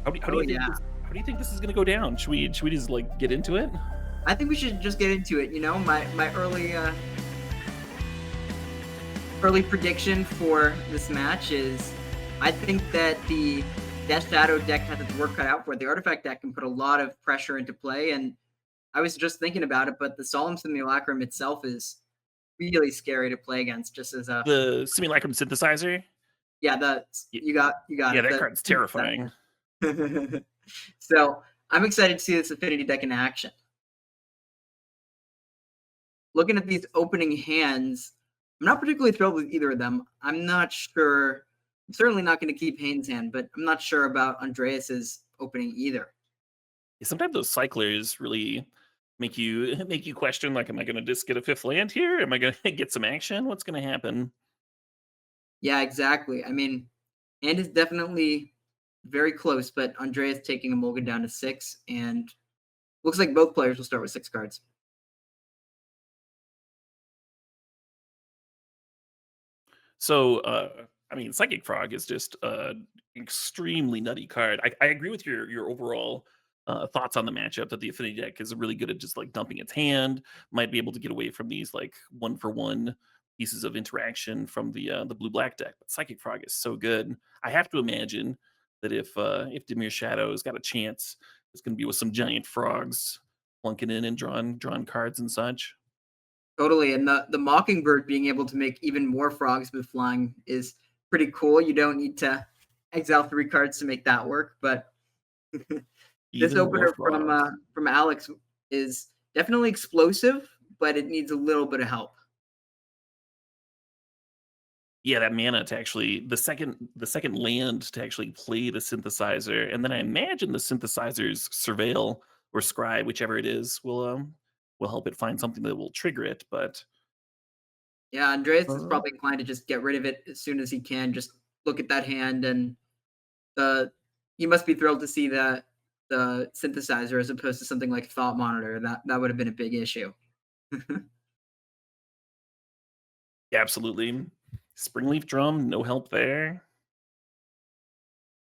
How do Oh you think yeah. this is gonna go down? Should we just like get into it? I think we should just get into it. My early prediction for this match is I think that the Death Shadow deck has its work cut out for it. The Artifact deck can put a lot of pressure into play, and I was just thinking about it, but the Solemn Simulacrum itself is really scary to play against. Just as a The Simulacrum Synthesizer? yeah, the Y you got yeah, it. that card's terrifying. So I'm excited to see this Affinity deck in action. Looking at these opening hands, I'm not particularly thrilled with either of them. I'm not sure. I'm certainly not going to keep Hayne's hand, but I'm not sure about Andreas's opening either. Yeah, sometimes those cyclers really make you question, like, "Am I gonna just get a 5th land here? Am I gonna get some action? What's gonna happen?" Yeah, exactly. I mean, hand is definitely very close, but Andreas taking a mulligan down to 6, and looks like both players will start with 6 cards. So, I mean, Psychic Frog is just a extremely nutty card. I agree with your overall thoughts on the matchup that the Affinity deck is really good at just like dumping its hand. Might be able to get away from these like one for one pieces of interaction from the blue black deck. But Psychic Frog is so good. I have to imagine that if Dimir Shadow's got a chance, it's going to be with some giant frogs plunking in and drawing cards and such. Totally, and the Mockingbird being able to make even more frogs with flying is pretty cool. You don't need to exile 3 cards to make that work, but this Even more opener frogs. from Alex is definitely explosive, but it needs a little bit of help. Yeah, that mana to actually the second land to actually play the synthesizer, and then I imagine the synthesizer's surveil or scribe, whichever it is, will help it find something that will trigger it, but, Yeah, Andreas is uh probably inclined to just get rid of it as soon as he can. Just look at that hand, and the you must be thrilled to see the synthesizer as opposed to something like Thought Monitor. That would have been a big issue. yeah, absolutely. Springleaf Drum, no help there.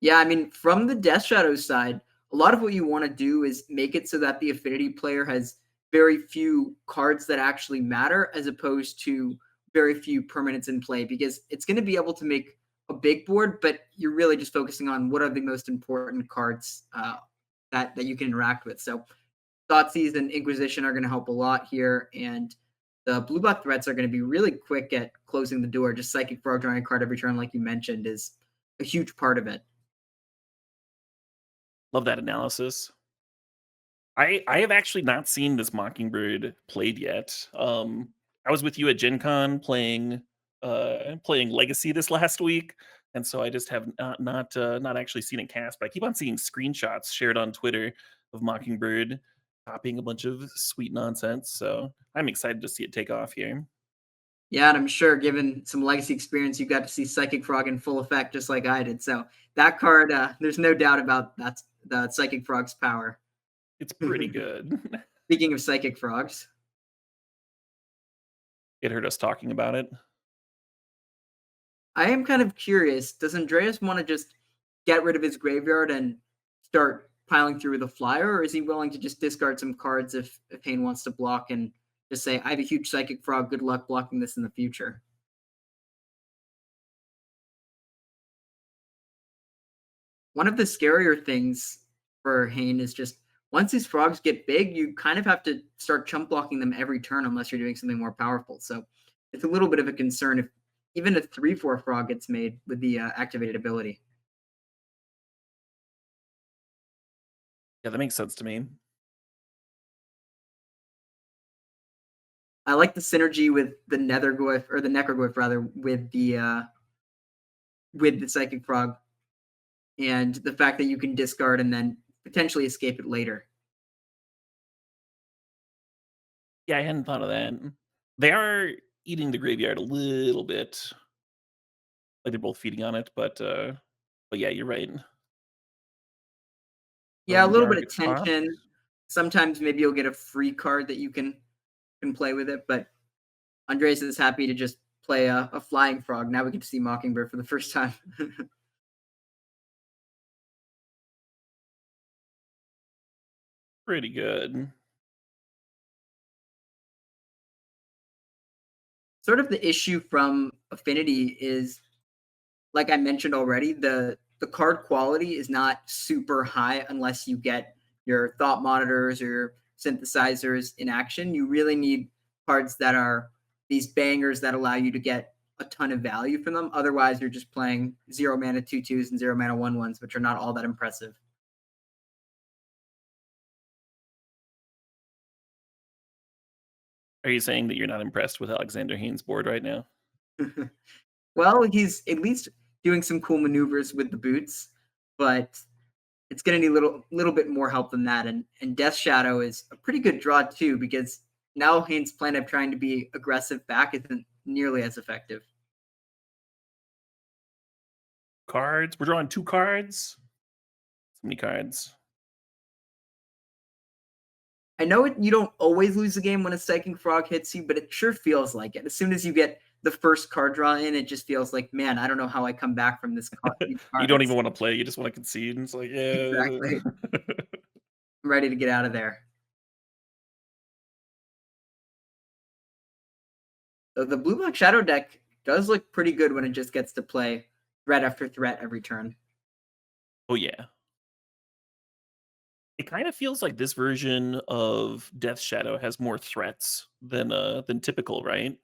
Yeah, I mean, from the Death Shadow side, a lot of what you want to do is make it so that the affinity player has very few cards that actually matter, as opposed to very few permanents in play, because it's going to be able to make a big board, but you're really just focusing on what are the most important cards that you can interact with. So Thoughtseize and Inquisition are going to help a lot here, and the blue buff threats are going to be really quick at closing the door. Just Psychic Frog drawing a card every turn, like you mentioned, is a huge part of it. Love that analysis. I have actually not seen this Mockingbird played yet. I was with you at Gen Con playing Legacy this last week, and so I just have not actually seen it cast, but I keep on seeing screenshots shared on Twitter of Mockingbird copying a bunch of sweet nonsense, so I'm excited to see it take off here. Yeah, and I'm sure given some legacy experience, you got to see Psychic Frog in full effect just like I did. So that card, there's no doubt about that's the Psychic Frog's power. It's pretty good. Speaking of Psychic Frogs, It heard us talking about it. I am kind of curious. Does Andreas want to just get rid of his graveyard and start piling through with a flyer, or is he willing to just discard some cards if Hayne wants to block and just say, I have a huge Psychic Frog, good luck blocking this in the future? One of the scarier things for Hayne is just once these frogs get big, you kind of have to start chump blocking them every turn unless you're doing something more powerful. So it's a little bit of a concern if even a 3/4 frog gets made with the activated ability. Yeah, that makes sense to me. I like the synergy with the Netherglyph or the Necroglyph rather with the Psychic Frog and the fact that you can discard and then potentially escape it later. Yeah, I hadn't thought of that. They are eating the graveyard a little bit. Like, they're both feeding on it, but yeah, you're right. Yeah, a little bit Boneyard of Cop? tension. Sometimes maybe you'll get a free card that you can play with it, but Andres is happy to just play a flying frog. Now we get to see Mockingbird for the first time. Pretty good. Sort of the issue from Affinity is, like I mentioned already, the card quality is not super high unless you get your thought monitors or your synthesizers in action. You really need cards that are these bangers that allow you to get a ton of value from them. Otherwise, you're just playing 0 mana 2/2s and 0 mana 1/1s, which are not all that impressive. Are you saying that you're not impressed with Alexander Haynes' board right now? Well, he's at least doing some cool maneuvers with the boots, but it's going to need little bit more help than that. And Death Shadow is a pretty good draw too, because now Haynes' plan of trying to be aggressive back isn't nearly as effective. Cards? We're drawing 2 cards? So many cards. I know you don't always lose a game when a Psychic Frog hits you, but it sure feels like it. As soon as you get the first card draw in, it just feels like, man, I don't know how I come back from these You don't even cards. wanna play, you just wanna concede, and it's like, yeah. Exactly. I'm ready to get out of there. So the Blue Black Shadow deck does look pretty good when it just gets to play threat after threat every turn. Oh, yeah. It kinda feels like this version of Death Shadow has more threats than typical, right?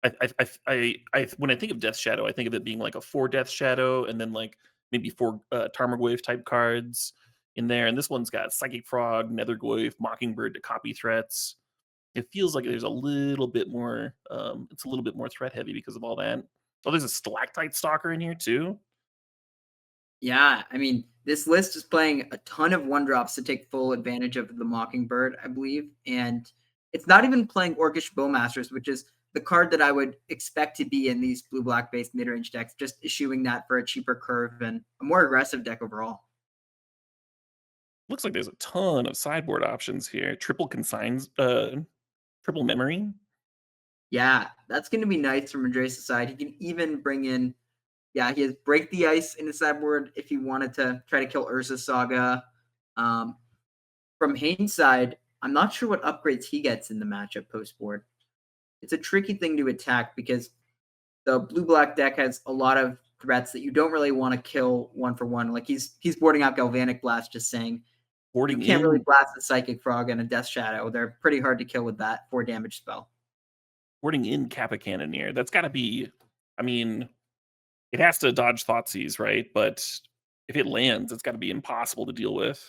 When I think of Death Shadow, I think of it being like a 4 Death Shadow and then, like, maybe 4, Tarmogoyf type cards in there, and this one's got Psychic Frog, Nethergoyf, Mockingbird to copy threats. It feels like there's a little bit more, it's a little bit more threat heavy because of all that. Oh, there's a Stalactite Stalker in here too? Yeah, I mean, this list is playing a ton of one drops to take full advantage of the Mockingbird, I believe. And it's not even playing Orcish Bowmasters, which is the card that I would expect to be in these blue black based mid range decks, just issuing that for a cheaper curve and a more aggressive deck overall. Looks like there's a ton of sideboard options here. Triple consigns, triple memory. Yeah, that's going to be nice from Andreas' side. He can even bring in, yeah, he has Break the Ice in the sideboard if he wanted to try to kill Urza Saga. Um, from Haynes' side, I'm not sure what upgrades he gets in the matchup post board. It's a tricky thing to attack because the blue black deck has a lot of threats that you don't really want to kill one for one. Like he's boarding out Galvanic Blast, just saying you Boarding can't really in blast a Psychic Frog and a Death Shadow. They're pretty hard to kill with that 4 damage spell. boarding in Kappa Cannoneer. That's gotta be, I mean, it has to dodge Thoughtseize, right? But if it lands, it's gotta be impossible to deal with.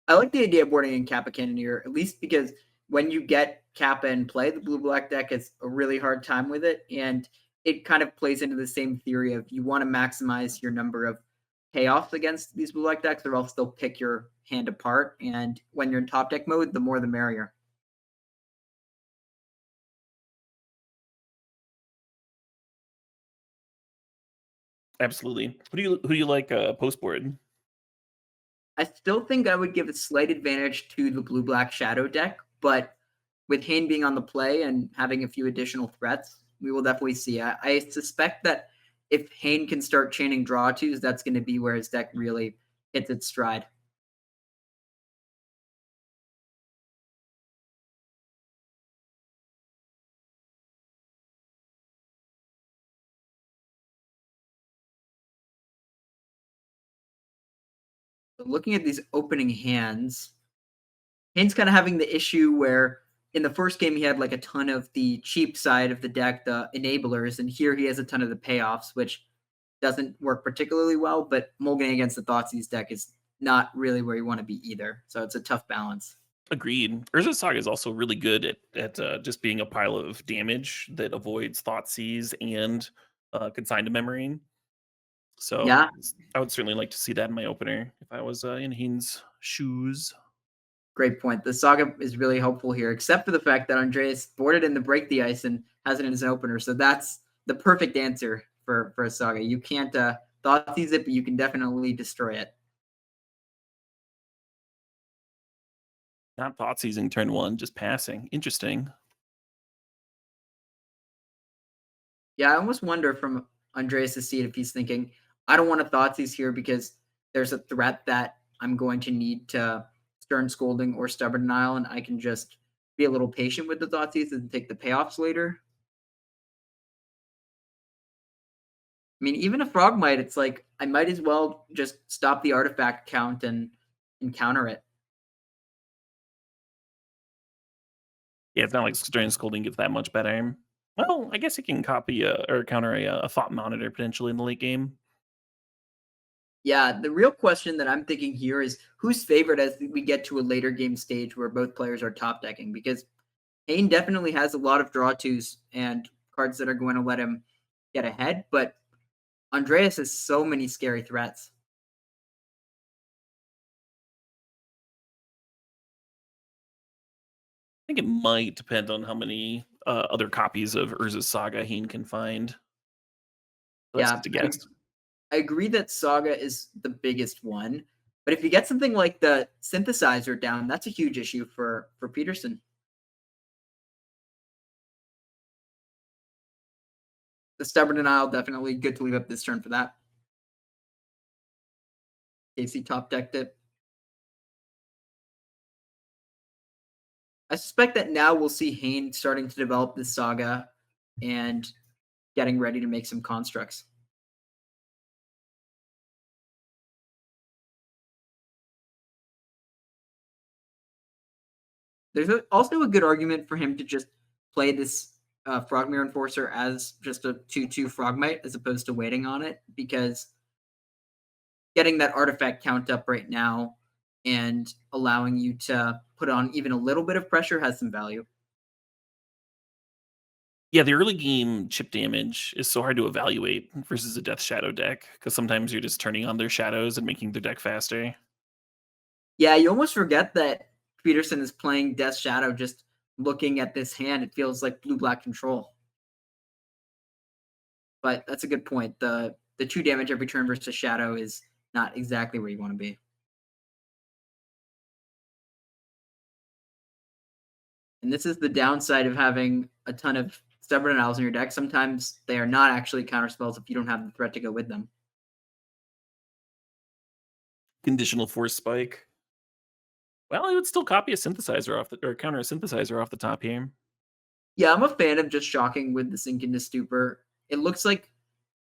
I like the idea of boarding in Kappa Cannoneer, at least because when you get Kappa in play, the blue black deck has a really hard time with it. And it kind of plays into the same theory of you want to maximize your number of payoffs against these blue black decks, or else they'll pick your hand apart. And when you're in top deck mode, the more the merrier. Absolutely. Who do you like, post board? I still think I would give a slight advantage to the blue black shadow deck, but with Hayne being on the play and having a few additional threats, we will definitely see. I suspect that if Hayne can start chaining draw twos, that's going to be where his deck really hits its stride. So looking at these opening hands, Haynes kind of having the issue where in the first game he had like a ton of the cheap side of the deck, the enablers, and here he has a ton of the payoffs, which doesn't work particularly well. But mulliganing against the Thoughtseize deck is not really where you want to be either. So it's a tough balance. Agreed. Urza Saga is also really good at just being a pile of damage that avoids Thoughtseize and, consigned to memory. So, Yeah, I would certainly like to see that in my opener if I was, in Haynes' shoes. great point. The saga is really helpful here, except for the fact that Andreas boarded in the break the ice and has it in his opener. So that's the perfect answer for a saga. You can't Thoughtseize it, but you can definitely destroy it. Not Thoughtseizing turn 1, just passing. Interesting. Yeah, I almost wonder from Andreas' seat if he's thinking, I don't want to Thoughtseize here because there's a threat that I'm going to need to stern scolding or stubborn denial, and I can just be a little patient with the Thoughtseize and take the payoffs later. I mean, even a Frogmite, it's like I might as well just stop the artifact count and counter it. Yeah, it's not like Stern Scolding gets that much better. Well, I guess it can copy or counter a thought monitor potentially in the late game. Yeah, the real question that I'm thinking here is who's favored as we get to a later game stage where both players are top decking, because Hayne definitely has a lot of draw twos and cards that are going to let him get ahead, but Andreas has so many scary threats. I think it might depend on how many other copies of Urza's Saga Hayne can find. That's Yeah, just a guess. I agree that Saga is the biggest one, but if you get something like the synthesizer down, that's a huge issue for Petersen. The stubborn denial, definitely good to leave up this turn for that. Casey top decked it. I suspect that now we'll see Hayne starting to develop this Saga and getting ready to make some constructs. There's also a good argument for him to just play this Frogmere Enforcer as just a 2/2 Frogmite as opposed to waiting on it, because getting that artifact count up right now and allowing you to put on even a little bit of pressure has some value. Yeah, the early game chip damage is so hard to evaluate versus a Death Shadow deck because sometimes you're just turning on their shadows and making their deck faster. Yeah, you almost forget that Petersen is playing Death Shadow. Just looking at this hand, it feels like blue-black control. But that's a good point. The 2 damage every turn versus Shadow is not exactly where you want to be. And this is the downside of having a ton of Stubborn Owls in your deck. Sometimes they are not actually counter spells if you don't have the threat to go with them. Conditional Force Spike. Well, I would still copy a synthesizer off the or counter a synthesizer off the top here. Yeah, I'm a fan of just shocking with the Sink into Stupor. It looks like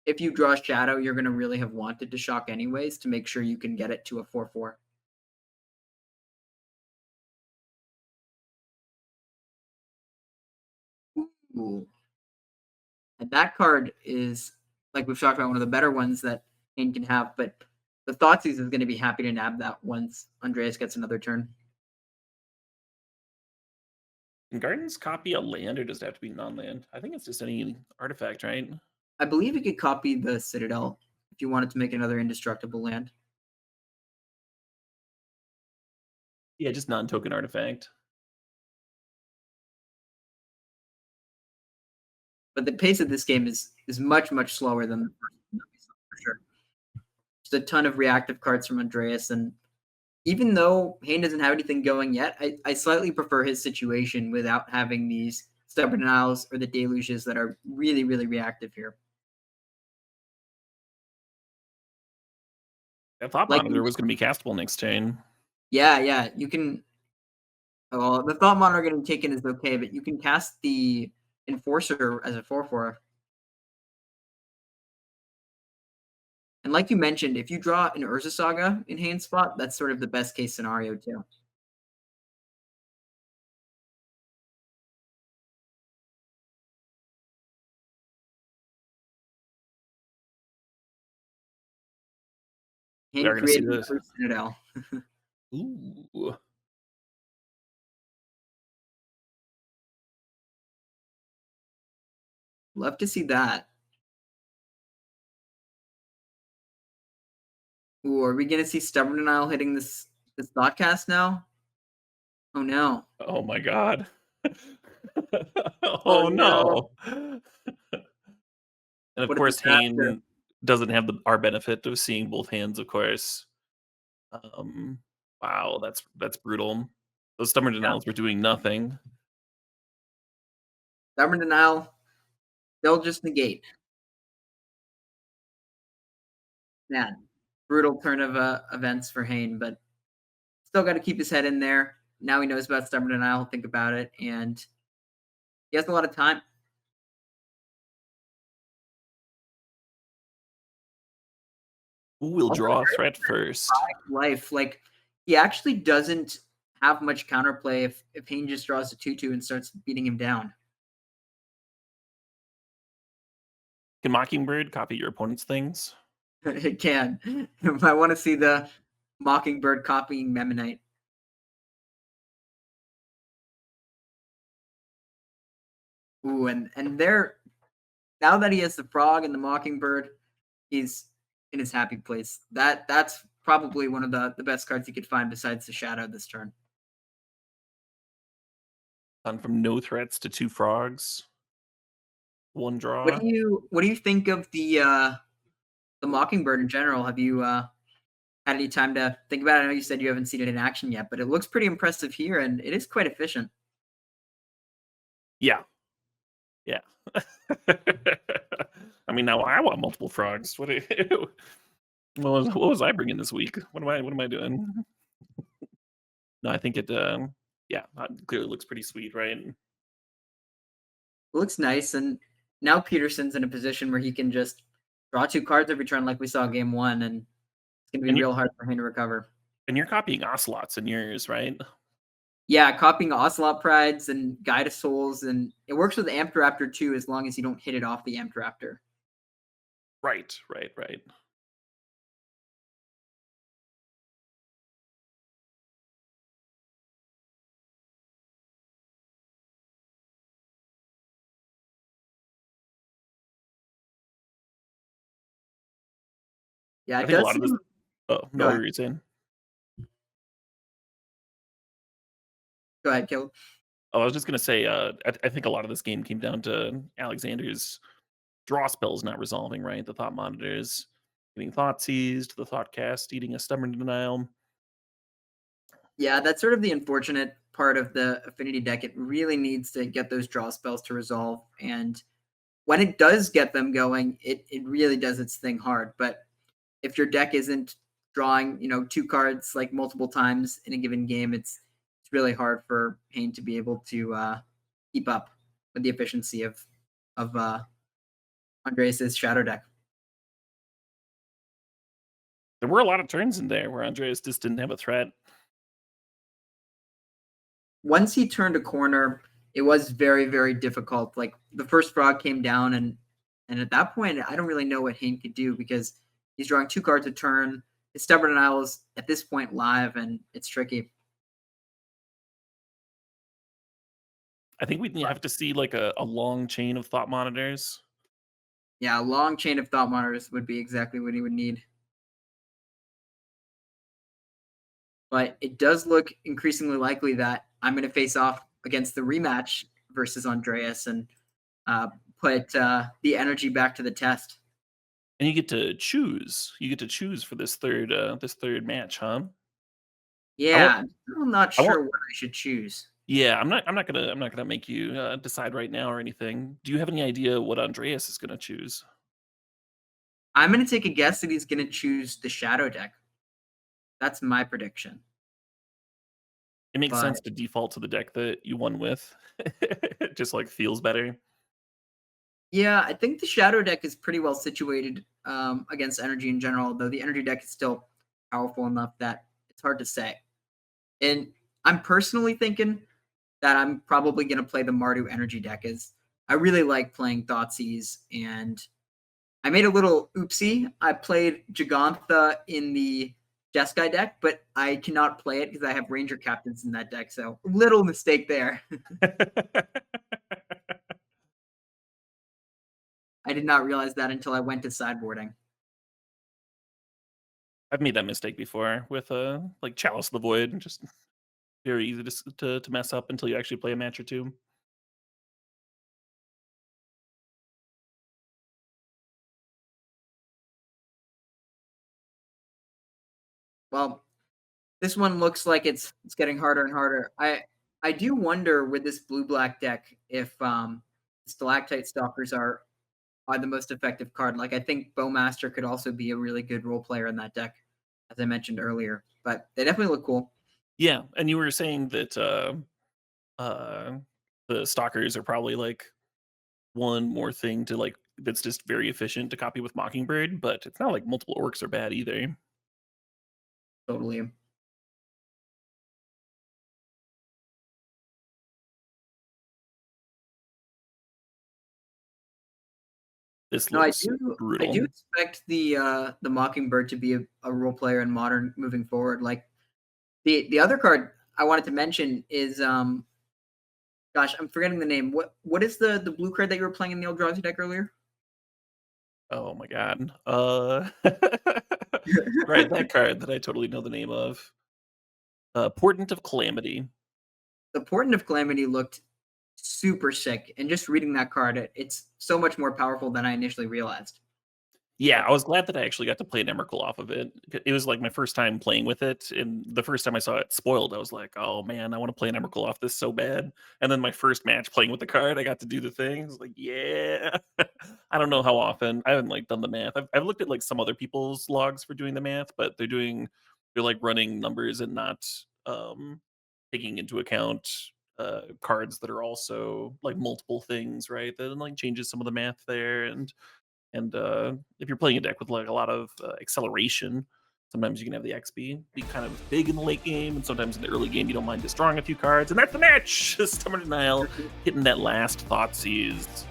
if you draw Shadow, you're going to really have wanted to shock anyways to make sure you can get it to a 4/4. Ooh. And that card is, like we've talked about, one of the better ones that Hayne can have, but the Thoughtseize is going to be happy to nab that once Andreas gets another turn. Can Gardens copy a land or does it have to be non-land? I think it's just any artifact, right? I believe you could copy the Citadel if you wanted to make another indestructible land. Yeah, just non-token artifact. But the pace of this game is much slower than the first one that we saw for sure. Just a ton of reactive cards from Andreas, and even though Hayne doesn't have anything going yet, I slightly prefer his situation without having these Stubborn Owls or the Deluges that are really reactive here. I thought Like, Monitor was going to be castable next turn. yeah, you can. Well, the Thought Monitor getting taken is okay, but you can cast the Enforcer as a 4/4. And like you mentioned, if you draw an Urza Saga in Hayne's spot, that's sort of the best case scenario too. We Hayne are going to see created this. another Citadel. Ooh. Love to see that. Ooh, are we gonna see Stubborn Denial hitting this Thoughtcast now? Oh no. Oh my god. Oh Oh no. no. And of What a course, disaster. Hayne doesn't have our benefit of seeing both hands, of course. Um, wow, that's brutal. Those stubborn Yeah. denials were doing nothing. Stubborn Denial, they'll just negate. Man, brutal turn of events for Hayne, but still got to keep his head in there. Now he knows about Stubborn Denial, think about it, and he has a lot of time. Who will Also, draw a very threat first? life. Like he actually doesn't have much counterplay if Hayne just draws a 2/2 and starts beating him down. Can Mockingbird copy your opponent's things? It can. I want to see the Mockingbird copying Memmonite. Ooh, and there now that he has the frog and the Mockingbird, he's in his happy place. That's probably one of the best cards he could find besides the shadow this turn. Gone from no threats to 2 frogs, 1 What draw. do you think of the Mockingbird in general? Have you had any time to think about it? I know you said you haven't seen it in action yet, but it looks pretty impressive here, and it is quite efficient. Yeah, yeah. I mean, now I want multiple frogs. What was I bringing this week? What am I doing? No, I think it, yeah, clearly looks pretty sweet, right? It looks nice, and now Peterson's in a position where he can just draw 2 cards every turn like we saw game 1, and it's gonna be And you real hard for him to recover. and you're copying ocelots in yours, right? Yeah, copying Ocelot Prides and Guide of Souls, and it works with Amped Raptor too, as long as you don't hit it off the Amped Raptor. Right, right, right. Yeah, I it think a does lot of this. seem. Oh, no, Go what ahead. were you saying? Go ahead, Caleb. Oh, I was just gonna say, I think a lot of this game came down to Alexander's draw spells not resolving, right? The thought monitors getting thought seized, the thought cast eating a stubborn denial. Yeah, that's sort of the unfortunate part of the affinity deck. It really needs to get those draw spells to resolve, and when it does get them going, it really does its thing hard. But if your deck isn't drawing, 2 cards like multiple times in a given game, it's really hard for Hayne to be able to keep up with the efficiency of Andreas's shadow deck. There were a lot of turns in there where Andreas just didn't have a threat. Once he turned a corner, it was very, very difficult. Like the first frog came down, and at that point, I don't really know what Hayne could do because he's drawing 2 cards a turn. His stubborn denial is at this point live, and it's tricky. I think we'd But have to see like a long chain of thought monitors. yeah, a long chain of thought monitors would be exactly what he would need. But it does look increasingly likely that I'm going to face off against the rematch versus Andreas and uh, put the energy back to the test. And you get to choose. You get to choose for this third match, huh? I won't. Yeah, I'm not I won't. sure what I should choose. Yeah, I'm not gonna make you decide right now or anything. Do you have any idea what Andreas is gonna choose? I'm going to take a guess that he's going to choose the shadow deck. That's my prediction. It makes But sense to default to the deck that you won with. It just like feels better. yeah, I think the shadow deck is pretty well situated against energy in general, though the energy deck is still powerful enough that it's hard to say. And I'm personally thinking that I'm probably going to play the Mardu energy deck as I really like playing Thoughtseize, and I made a little oopsie. I played Gigantha in the Jeskai deck, but I cannot play it because I have Ranger Captains in that deck, so little mistake there. I did not realize that until I went to sideboarding. I've made that mistake before with like Chalice of the Void. Just very easy to mess up until you actually play a match or two. Well, this one looks like it's getting harder and harder. I do wonder with this blue black deck if stalactite stalkers are the most effective card. Like I think Bowmaster could also be a really good role player in that deck, as I mentioned earlier. But they definitely look cool. Yeah, and you were saying that uh, the stalkers are probably like one more thing to like that's just very efficient to copy with Mockingbird, but it's not like multiple orcs are bad either. Totally. This No, I looks do. I do brutal. expect the Mockingbird to be a role player in Modern moving forward. Like the other card I wanted to mention is gosh, I'm forgetting the name. What is the blue card that you were playing in the Eldrazi deck earlier? Oh my god. Right, that card that I totally know the name of. Portent of Calamity. The Portent of Calamity looked super sick, and just reading that card, it's so much more powerful than I initially realized. Yeah, I was glad that I actually got to play an Emrakul off of it. It was like my first time playing with it, and the first time I saw it spoiled, I was like, "Oh man, I want to play an Emrakul off this so bad." And then my first match playing with the card, I got to do the thing. I was like, "Yeah." I don't know how often. I haven't like done the math. I've looked at like some other people's logs for doing the math, but they're like running numbers and not taking into account cards that are also like multiple things, right? That like changes some of the math there, and if you're playing a deck with like a lot of acceleration, sometimes you can have the XP be kind of big in the late game, and sometimes in the early game you don't mind destroying a few cards, and that's the match. Summer Denial hitting that last Thoughtseized